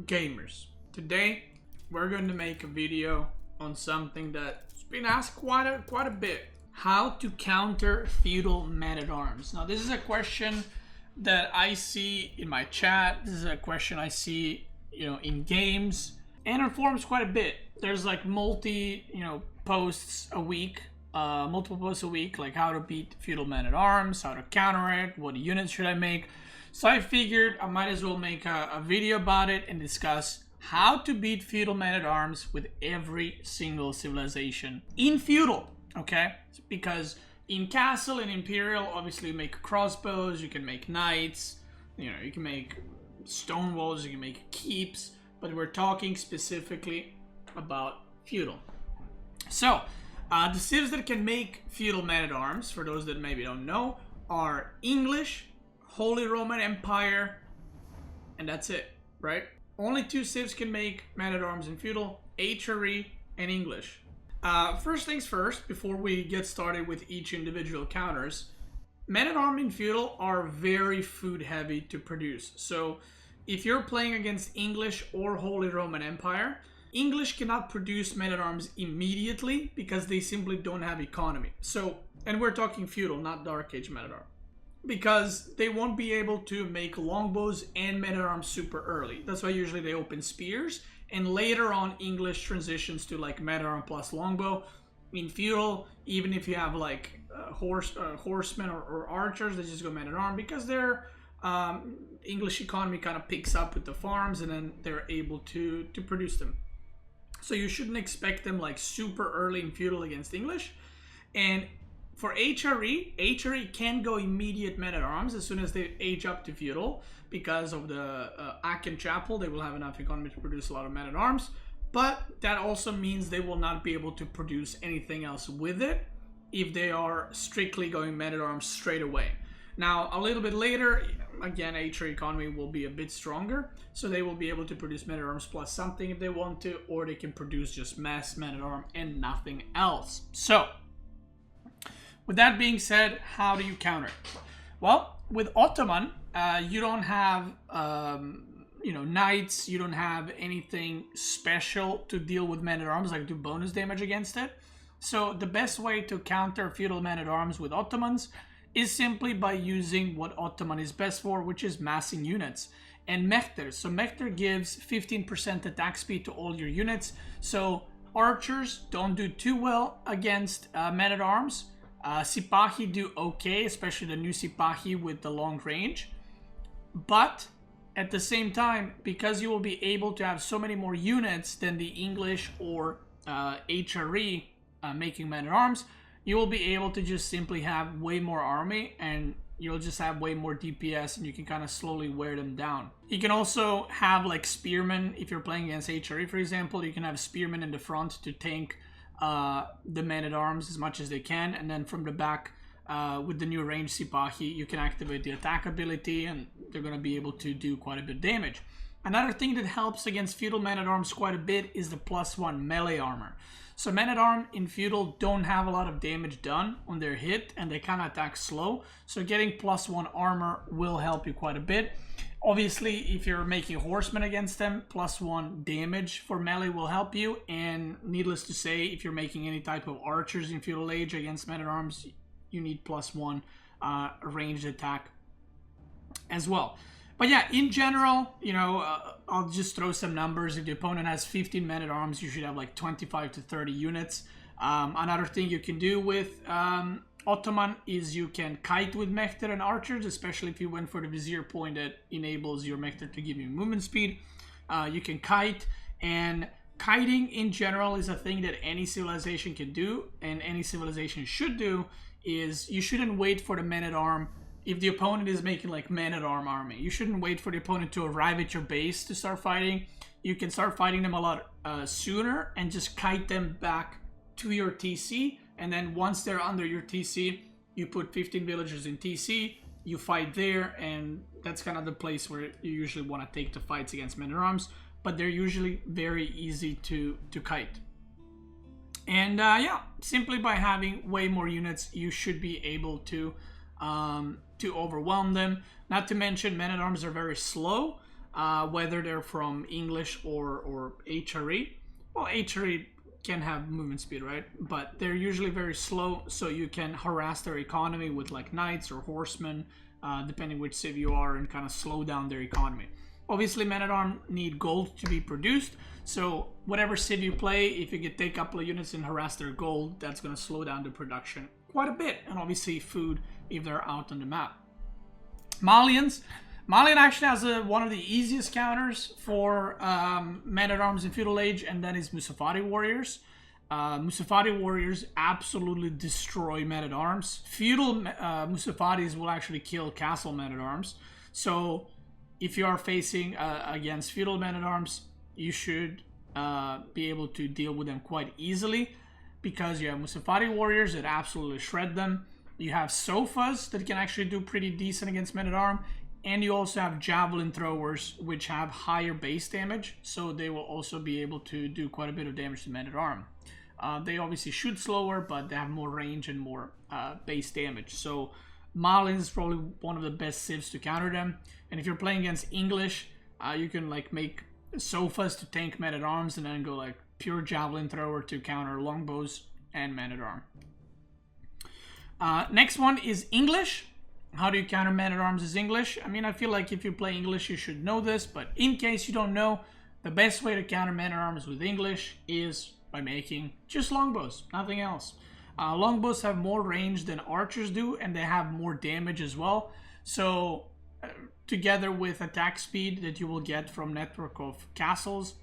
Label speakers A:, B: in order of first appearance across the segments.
A: gamers. Today we're going to make a video on something that's been asked quite a bit. How to counter Feudal Man At Arms. Now this is a question that I see in my chat. This is a question I see, in games and on forums quite a bit. There's like multiple posts a week, like how to beat Feudal Man At Arms, how to counter it, what units should I make. So I figured I might as well make a video about it and discuss how to beat Feudal Man At Arms with every single civilization in Feudal, okay? Because in Castle and Imperial, obviously you make crossbows, you can make knights, you can make stone walls, you can make keeps, but we're talking specifically about Feudal. So, the civs that can make Feudal Man At Arms, for those that maybe don't know, are English, Holy Roman Empire, and that's it, right? Only two civs can make Man At Arms in Feudal, HRE and English. First things first, before we get started with each individual counters, Men At Arms in Feudal are very food heavy to produce. So if you're playing against English or Holy Roman Empire, English cannot produce Men At Arms immediately because they simply don't have economy. So, and we're talking Feudal, not Dark Age Men At Arms. Because they won't be able to make longbows and Men At Arms super early. That's why usually they open spears, and later on English transitions to like Men At Arms plus longbow. In Feudal, even if you have like horsemen or archers, they just go Men At Arms because their English economy kind of picks up with the farms, and then they're able to produce them. So you shouldn't expect them like super early in Feudal against English. And for HRE can go immediate Men At Arms as soon as they age up to Feudal because of the Aachen Chapel. They will have enough economy to produce a lot of Men At Arms, but that also means they will not be able to produce anything else with it if they are strictly going Men At Arms straight away. Now, a little bit later, again, HRE economy will be a bit stronger, so they will be able to produce Men At Arms plus something if they want to, or they can produce just mass Men At Arms and nothing else. So, with that being said, how do you counter it? Well, with Ottoman, you don't have, knights, you don't have anything special to deal with Men At Arms, like do bonus damage against it. So the best way to counter Feudal Man At Arms with Ottomans is simply by using what Ottoman is best for, which is massing units. And Mekter. So Mekter gives 15% attack speed to all your units. So archers don't do too well against Men At Arms. Sipahi do okay, especially the new Sipahi with the long range. But at the same time, because you will be able to have so many more units than the English or HRE making Men At Arms, you will be able to just simply have way more army, and you'll just have way more DPS, and you can kind of slowly wear them down. You can also have like spearmen. If you're playing against HRE, for example, you can have spearmen in the front to tank the Men At Arms as much as they can, and then from the back with the new range Sipahi, you can activate the attack ability, and they're going to be able to do quite a bit of damage. Another thing that helps against Feudal Men At Arms quite a bit is the +1 melee armor. So Men At Arms in Feudal don't have a lot of damage done on their hit, and they kind of attack slow, so getting +1 armor will help you quite a bit. Obviously, if you're making horsemen against them, +1 damage for melee will help you, and needless to say, if you're making any type of archers in Feudal Age against Men At Arms, you need +1 ranged attack as well. But yeah, in general, I'll just throw some numbers. If the opponent has 15 Men At Arms, you should have like 25 to 30 units. Another thing you can do with Ottoman is you can kite with Mekter and archers, especially if you went for the vizier point that enables your Mekter to give you movement speed. You can kite, and kiting in general is a thing that any civilization can do, and any civilization should do. Is you shouldn't wait for the Men At Arms. If the opponent is making like Men At Arms army, you shouldn't wait for the opponent to arrive at your base to start fighting. You can start fighting them a lot sooner and just kite them back to your TC. And then once they're under your TC, you put 15 villagers in TC, you fight there, and that's kind of the place where you usually want to take the fights against Men At Arms. But they're usually very easy to kite. And yeah, simply by having way more units, you should be able to overwhelm them. Not to mention, Men At Arms are very slow. whether they're from English or HRE. Well, HRE can have movement speed, right? But they're usually very slow, so you can harass their economy with like knights or horsemen, depending which civ you are, and kind of slow down their economy. Obviously, men-at-arms need gold to be produced, so whatever civ you play, if you can take a couple of units and harass their gold, that's going to slow down the production quite a bit, and obviously food if they're out on the map. Malians. Malian actually has one of the easiest counters for men-at-arms in Feudal Age, and that is Musafati Warriors. Musafati Warriors absolutely destroy men-at-arms. Feudal Musafatis will actually kill castle men-at-arms. So if you are facing against Feudal men-at-arms, you should be able to deal with them quite easily, because you have Musafati Warriors that absolutely shred them. You have Sofas that can actually do pretty decent against men-at-arms. And you also have Javelin Throwers, which have higher base damage, so they will also be able to do quite a bit of damage to men-at-arms. They obviously shoot slower, but they have more range and more base damage. So Malians is probably one of the best civs to counter them. And if you're playing against English, you can like make Sofas to tank men-at-arms, and then go like pure Javelin Thrower to counter longbows and men-at-arms. Next one is English. How do you counter men-at-arms as English? I mean, I feel like if you play English, you should know this, but in case you don't know, the best way to counter men-at-arms with English is by making just longbows, nothing else. Longbows have more range than archers do, and they have more damage as well. So, together with attack speed that you will get from Network of Castles,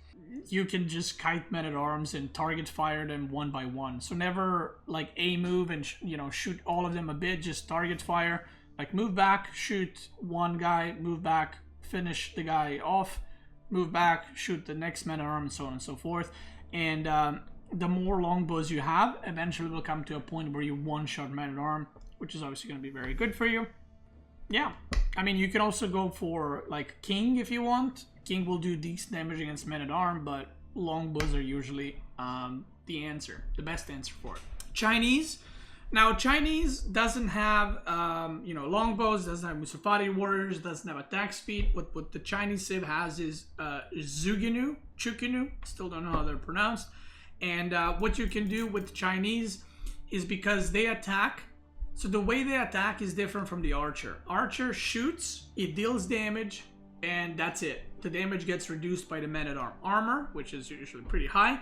A: you can just kite men-at-arms and target fire them one by one. So never like A move and shoot all of them a bit, just target fire. Like move back, shoot one guy, move back, finish the guy off, move back, shoot the next man-at-arms, and so on and so forth. And the more longbows you have, eventually will come to a point where you one-shot man-at-arms, which is obviously going to be very good for you. Yeah, I mean, you can also go for like King if you want. King will do decent damage against men-at-arms, but longbows are usually the answer, the best answer for it. Chinese. Now, Chinese doesn't have, longbows, doesn't have Musafati Warriors, doesn't have attack speed. What the Chinese civ has is Zuginu, Chukinu, still don't know how they're pronounced. And what you can do with Chinese is, because they attack, so the way they attack is different from the archer. Archer shoots, it deals damage, and that's it. The damage gets reduced by the men-at-arms armor, which is usually pretty high.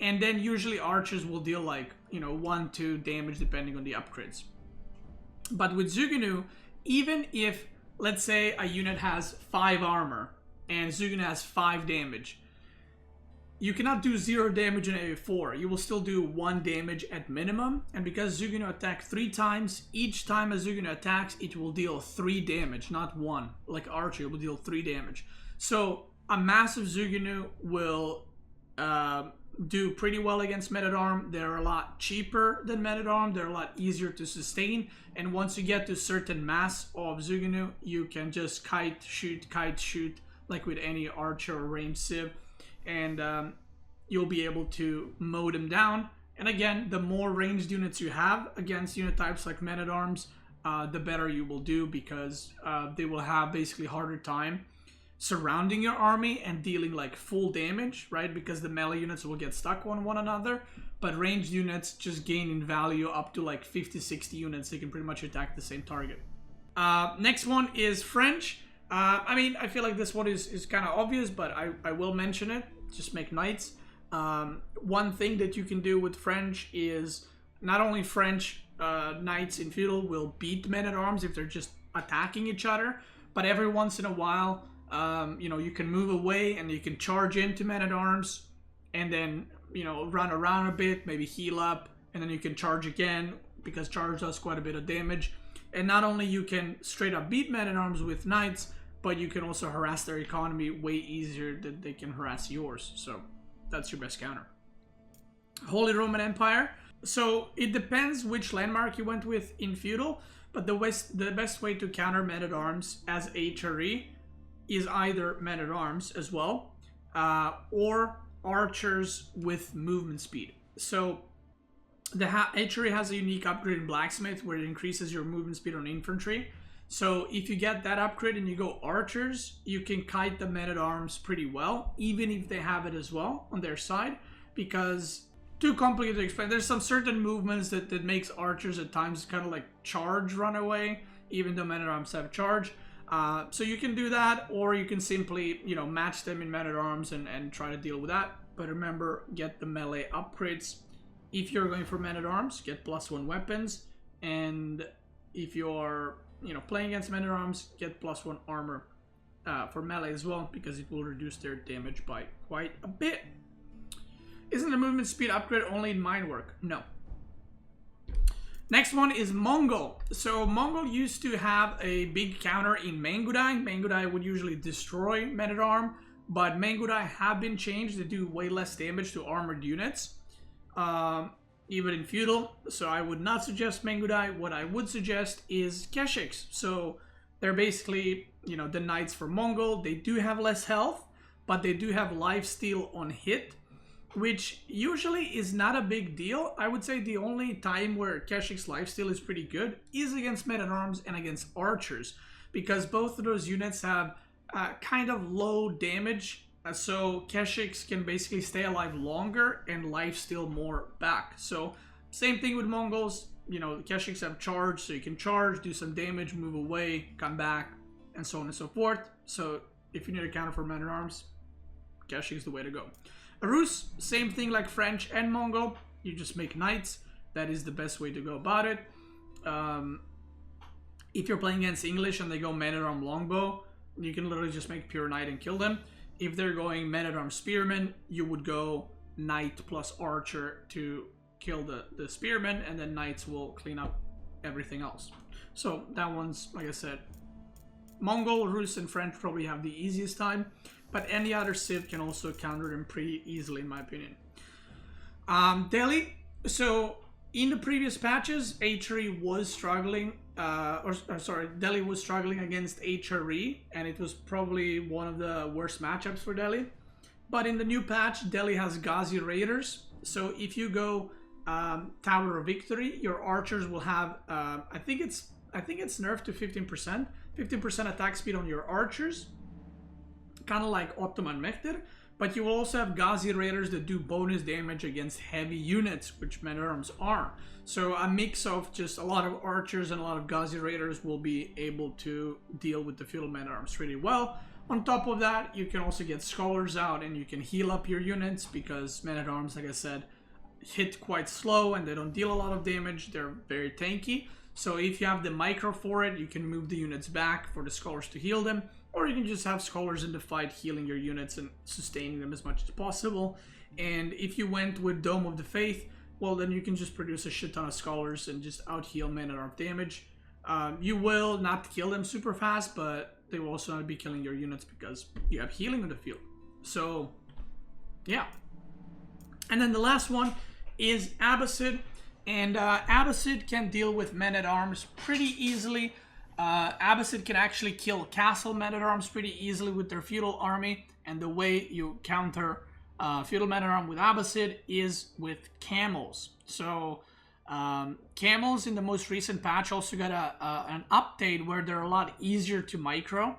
A: And then usually archers will deal like, 1-2 damage depending on the upgrades. But with Zuginu, even if, let's say, a unit has 5 armor and Zuginu has 5 damage, you cannot do 0 damage in AOE4. You will still do 1 damage at minimum. And because Zuginu attack 3 times, each time a Zuginu attacks, it will deal 3 damage, not 1. Like Archer, it will deal 3 damage. So a massive Zuginu will do pretty well against men-at-arms. They're a lot cheaper than men-at-arms. They're a lot easier to sustain. And once you get to certain mass of Zuginu, you can just kite, shoot, like with any archer or ranged civ. And you'll be able to mow them down. And again, the more ranged units you have against unit types like men-at-arms, the better you will do, because they will have basically harder time surrounding your army and dealing like full damage, right? Because the melee units will get stuck on one another, but ranged units just gain in value up to like 50-60 units. They can pretty much attack the same target. Next one is French. I mean, I feel like this one is kind of obvious, but I will mention it. Just make knights. One thing that you can do with French is not only French knights in Feudal will beat men-at-arms if they're just attacking each other, but every once in a while, you can move away and you can charge into men-at-arms and then, run around a bit, maybe heal up, and then you can charge again, because charge does quite a bit of damage. And not only you can straight up beat men-at-arms with knights, but you can also harass their economy way easier than they can harass yours. So that's your best counter. Holy Roman Empire. So it depends which landmark you went with in Feudal, but the best way to counter men-at-arms as HRE is either men-at-arms as well, or archers with movement speed. So the HRE has a unique upgrade in Blacksmith where it increases your movement speed on infantry. So if you get that upgrade and you go archers, you can kite the men-at-arms pretty well, even if they have it as well on their side, because too complicated to explain. There's some certain movements that makes archers at times kind of like charge run away, even though men-at-arms have charge. So you can do that, or you can simply, you know, match them in men-at-arms and try to deal with that. But remember, get the melee upgrades. If you're going for men-at-arms, get +1 weapons, and if you're, you know, playing against men-at-arms, get +1 armor for melee as well, because it will reduce their damage by quite a bit. Isn't the movement speed upgrade only in mine work? No. Next one is Mongol. So Mongol used to have a big counter in Mangudai. Mangudai would usually destroy men-at-arm, but Mangudai have been changed. They do way less damage to armored units, even in Feudal. So I would not suggest Mangudai. What I would suggest is Keshiks. So they're basically, you know, the knights for Mongol. They do have less health, but they do have lifesteal on hit, which usually is not a big deal. I would say the only time where Keshik's lifesteal is pretty good is against men-at-arms and against archers, because both of those units have kind of low damage, so Keshiks can basically stay alive longer and lifesteal more back. So same thing with Mongols, you know, Keshiks have charge, so you can charge, do some damage, move away, come back, and so on and so forth. So if you need a counter for men-at-arms, Keshik is the way to go. Rus, same thing like French and Mongol. You just make knights. That is the best way to go about it. If you're playing against English and they go men-at-arm longbow, you can literally just make pure knight and kill them. If they're going men-at-arm spearmen, you would go knight plus archer to kill the spearmen, and then knights will clean up everything else. So that one's, like I said, Mongol, Rus, and French probably have the easiest time, but any other civ can also counter them pretty easily, in my opinion. Delhi. So in the previous patches, HRE was struggling, Delhi was struggling against HRE, and it was probably one of the worst matchups for Delhi. But in the new patch, Delhi has Ghazi Raiders. So if you go Tower of Victory, your archers will have, I think it's nerfed to 15% attack speed on your archers, kind of like Ottoman Mehter, but you will also have Ghazi Raiders that do bonus damage against heavy units, which men-at-arms are. So a mix of just a lot of archers and a lot of Ghazi Raiders will be able to deal with the Feudal men-at-arms really well. On top of that, you can also get Scholars out and you can heal up your units, because men-at-arms, like I said, hit quite slow and they don't deal a lot of damage. They're very tanky. So if you have the micro for it, you can move the units back for the Scholars to heal them, or you can just have Scholars in the fight healing your units and sustaining them as much as possible. And if you went with Dome of the Faith, well, then you can just produce a shit ton of Scholars and just out-heal men-at-arm damage. You will not kill them super fast, but they will also not be killing your units because you have healing on the field. So, yeah. And then the last one is Abbasid. And Abbasid can deal with men-at-arms pretty easily. Abbasid can actually kill castle men-at-arms pretty easily with their feudal army. And the way you counter feudal men-at-arms with Abbasid is with camels. So camels in the most recent patch also got an update where they're a lot easier to micro.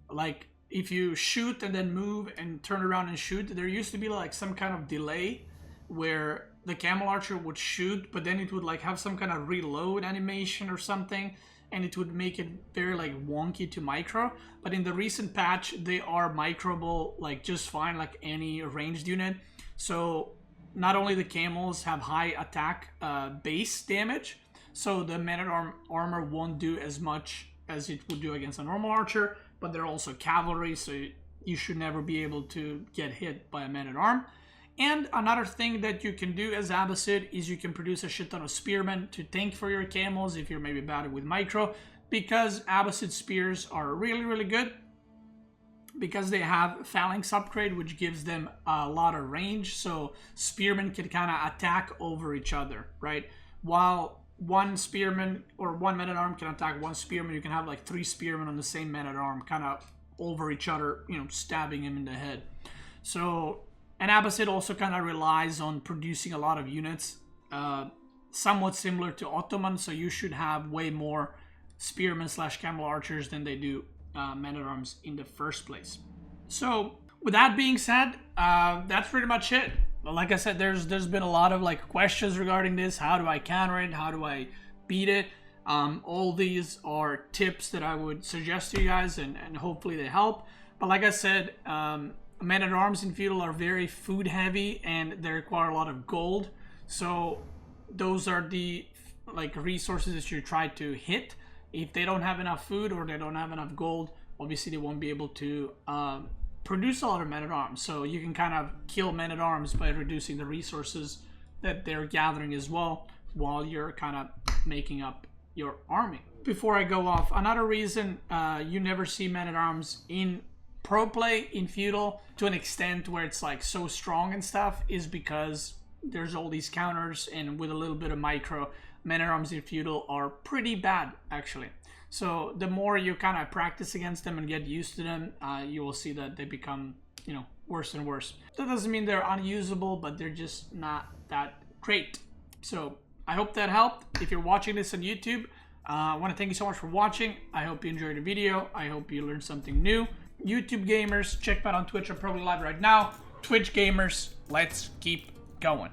A: Like if you shoot and then move and turn around and shoot, there used to be like some kind of delay where the camel archer would shoot, but then it would like have some kind of reload animation or something, and it would make it very like wonky to micro. But in the recent patch, they are microable like just fine, like any ranged unit. So not only the camels have high attack base damage, so the men-at-arm armor won't do as much as it would do against a normal archer, but they're also cavalry, so you should never be able to get hit by a man-at-arm. And another thing that you can do as Abbasid is you can produce a shit ton of spearmen to tank for your camels if you're maybe bad with micro, because Abbasid spears are really, really good because they have phalanx upgrade, which gives them a lot of range. So spearmen can kind of attack over each other, right? While one spearman or one man-at-arm can attack one spearman, you can have like 3 spearmen on the same man-at-arm kind of over each other, you know, stabbing him in the head. So, and Abbasid also kind of relies on producing a lot of units, somewhat similar to Ottoman, so you should have way more spearmen slash camel archers than they do men-at-arms in the first place. So with that being said, that's pretty much it. Like I said, there's been a lot of like questions regarding this. How do I counter it? How do I beat it? All these are tips that I would suggest to you guys, and hopefully they help. But like I said, men-at-arms in Feudal are very food heavy and they require a lot of gold. So those are the like resources that you try to hit. If they don't have enough food or they don't have enough gold, obviously they won't be able to produce a lot of men-at-arms. So you can kind of kill men-at-arms by reducing the resources that they're gathering as well, while you're kind of making up your army. Before I go off, another reason you never see men-at-arms in pro play in Feudal to an extent where it's like so strong and stuff is because there's all these counters, and with a little bit of micro, men-at-arms in Feudal are pretty bad actually. So the more you kind of practice against them and get used to them, you will see that they become, you know, worse and worse. That doesn't mean they're unusable, but they're just not that great. So I hope that helped. If you're watching this on YouTube, I want to thank you so much for watching. I hope you enjoyed the video. I hope you learned something new. YouTube gamers, check me out on Twitch. I'm probably live right now. Twitch gamers, let's keep going.